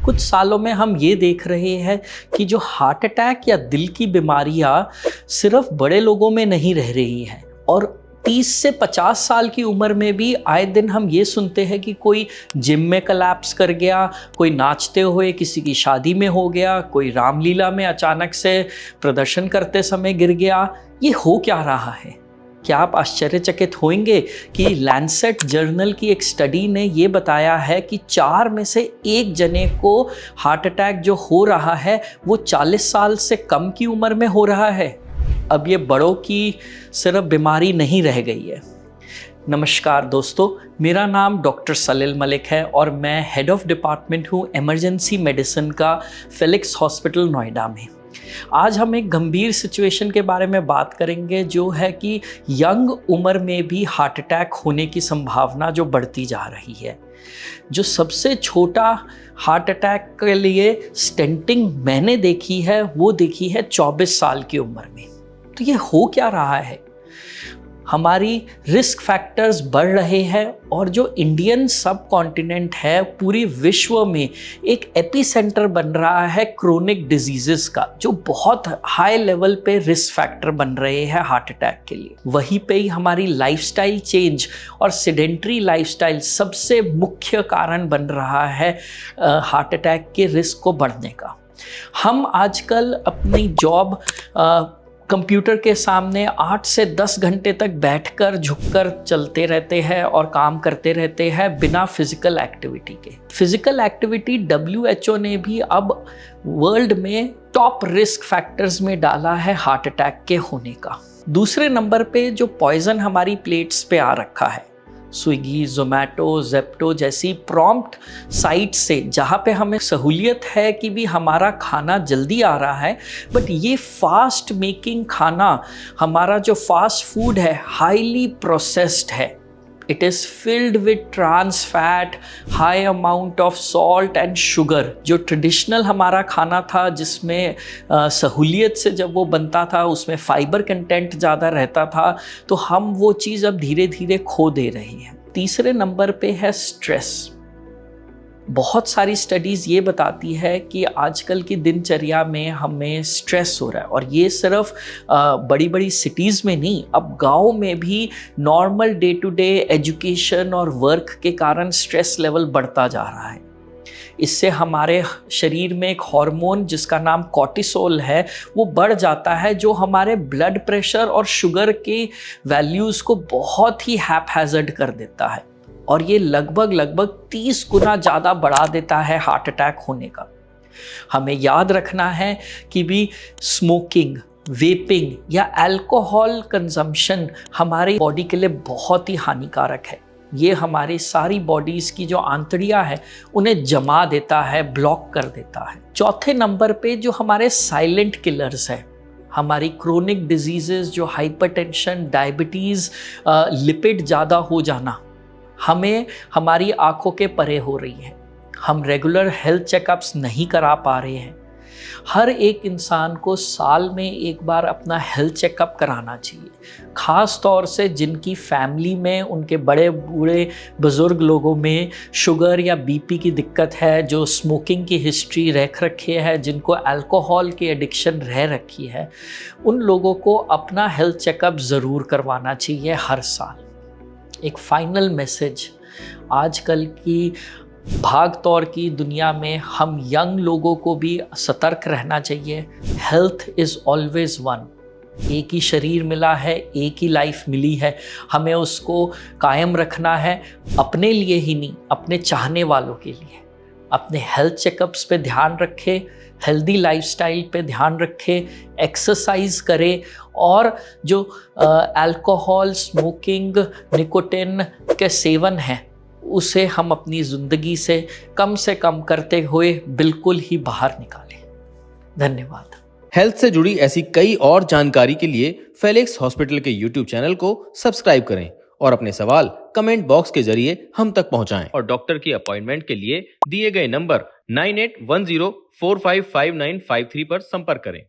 कुछ सालों में हम ये देख रहे हैं कि जो हार्ट अटैक या दिल की बीमारियां सिर्फ बड़े लोगों में नहीं रह रही हैं और 30 से 50 साल की उम्र में भी आए दिन हम ये सुनते हैं कि कोई जिम में कोलैप्स कर गया, कोई नाचते हुए किसी की शादी में हो गया, कोई रामलीला में अचानक से प्रदर्शन करते समय गिर गया। ये हो क्या रहा है? क्या आप आश्चर्यचकित होंगे कि लैंसेट जर्नल की एक स्टडी ने ये बताया है कि 4 में से 1 जने को हार्ट अटैक जो हो रहा है वो 40 साल से कम की उम्र में हो रहा है। अब ये बड़ों की सिर्फ बीमारी नहीं रह गई है। नमस्कार दोस्तों, मेरा नाम डॉक्टर सलील मलिक है और मैं हेड ऑफ डिपार्टमेंट हूँ इमरजेंसी मेडिसिन का फेलिक्स हॉस्पिटल नोएडा में। आज हम एक गंभीर सिचुएशन के बारे में बात करेंगे जो है कि यंग उम्र में भी हार्ट अटैक होने की संभावना जो बढ़ती जा रही है। जो सबसे छोटा हार्ट अटैक के लिए स्टेंटिंग मैंने देखी है वो देखी है 24 साल की उम्र में। तो ये हो क्या रहा है? हमारी रिस्क फैक्टर्स बढ़ रहे हैं और जो इंडियन सब कॉन्टिनेंट है पूरी विश्व में एक एपिसेंटर बन रहा है क्रोनिक डिजीजेस का, जो बहुत हाई लेवल पे रिस्क फैक्टर बन रहे हैं हार्ट अटैक के लिए। वहीं पे ही हमारी लाइफस्टाइल चेंज और सेडेंट्री लाइफस्टाइल सबसे मुख्य कारण बन रहा है हार्ट अटैक के रिस्क को बढ़ने का। हम आजकल अपनी जॉब कंप्यूटर के सामने 8 से 10 घंटे तक बैठकर झुककर चलते रहते हैं और काम करते रहते हैं बिना फिजिकल एक्टिविटी के। फिजिकल एक्टिविटी WHO ने भी अब वर्ल्ड में टॉप रिस्क फैक्टर्स में डाला है हार्ट अटैक के होने का। दूसरे नंबर पे जो पॉइजन हमारी प्लेट्स पे आ रखा है, स्विगी, जोमेटो, जेप्टो जैसी प्रॉम्प्ट साइट से, जहाँ पे हमें सहूलियत है कि भी हमारा खाना जल्दी आ रहा है, बट ये फास्ट मेकिंग खाना, हमारा जो फास्ट फूड है हाईली प्रोसेस्ड है। It is filled with trans fat, high amount of salt and sugar. जो ट्रेडिशनल हमारा खाना था जिसमें सहूलियत से जब वो बनता था उसमें फाइबर कंटेंट ज़्यादा रहता था, तो हम वो चीज़ अब धीरे धीरे खो दे रहे हैं। तीसरे नंबर पे है स्ट्रेस। बहुत सारी स्टडीज़ ये बताती है कि आजकल की दिनचर्या में हमें स्ट्रेस हो रहा है और ये सिर्फ बड़ी बड़ी सिटीज़ में नहीं, अब गाँव में भी normal day to day education और वर्क के कारण स्ट्रेस लेवल बढ़ता जा रहा है। इससे हमारे शरीर में एक हार्मोन जिसका नाम कॉर्टिसोल है वो बढ़ जाता है, जो हमारे ब्लड प्रेशर और शुगर के वैल्यूज़ को बहुत ही हैपहैज़र्ड कर देता है और ये लगभग 30 गुना ज़्यादा बढ़ा देता है हार्ट अटैक होने का। हमें याद रखना है कि भी स्मोकिंग, वेपिंग या अल्कोहल कंजम्पशन हमारी बॉडी के लिए बहुत ही हानिकारक है। ये हमारी सारी बॉडीज़ की जो आंतड़ियाँ हैं उन्हें जमा देता है, ब्लॉक कर देता है। चौथे नंबर पे जो हमारे साइलेंट किलर्स हैं, हमारी क्रोनिक डिजीज़ेस जो हाइपरटेंशन, डायबिटीज़, लिपिड ज़्यादा हो जाना, हमें हमारी आँखों के परे हो रही है। हम रेगुलर हेल्थ चेकअप्स नहीं करा पा रहे हैं। हर एक इंसान को साल में एक बार अपना हेल्थ चेकअप कराना चाहिए, ख़ास तौर से जिनकी फैमिली में उनके बड़े बूढ़े बुज़ुर्ग लोगों में शुगर या बीपी की दिक्कत है, जो स्मोकिंग की हिस्ट्री रख रखी है, जिनको अल्कोहल की एडिक्शन रह रखी है, उन लोगों को अपना हेल्थ चेकअप ज़रूर करवाना चाहिए हर साल। एक फाइनल मैसेज, आजकल की भाग दौड़ की दुनिया में हम यंग लोगों को भी सतर्क रहना चाहिए। Health is always one. एक ही शरीर मिला है, एक ही लाइफ मिली है, हमें उसको कायम रखना है, अपने लिए ही नहीं, अपने चाहने वालों के लिए। अपने हेल्थ चेकअप्स पे ध्यान रखें, हेल्दी लाइफस्टाइल पे ध्यान रखें, एक्सरसाइज करें और जो अल्कोहल, स्मोकिंग, निकोटिन के सेवन है उसे हम अपनी ज़िंदगी से कम करते हुए बिल्कुल ही बाहर निकालें। धन्यवाद। हेल्थ से जुड़ी ऐसी कई और जानकारी के लिए फेलिक्स हॉस्पिटल के YouTube चैनल को सब्सक्राइब करें और अपने सवाल कमेंट बॉक्स के जरिए हम तक पहुंचाएं और डॉक्टर की अपॉइंटमेंट के लिए दिए गए नंबर 9810455953 पर संपर्क करें।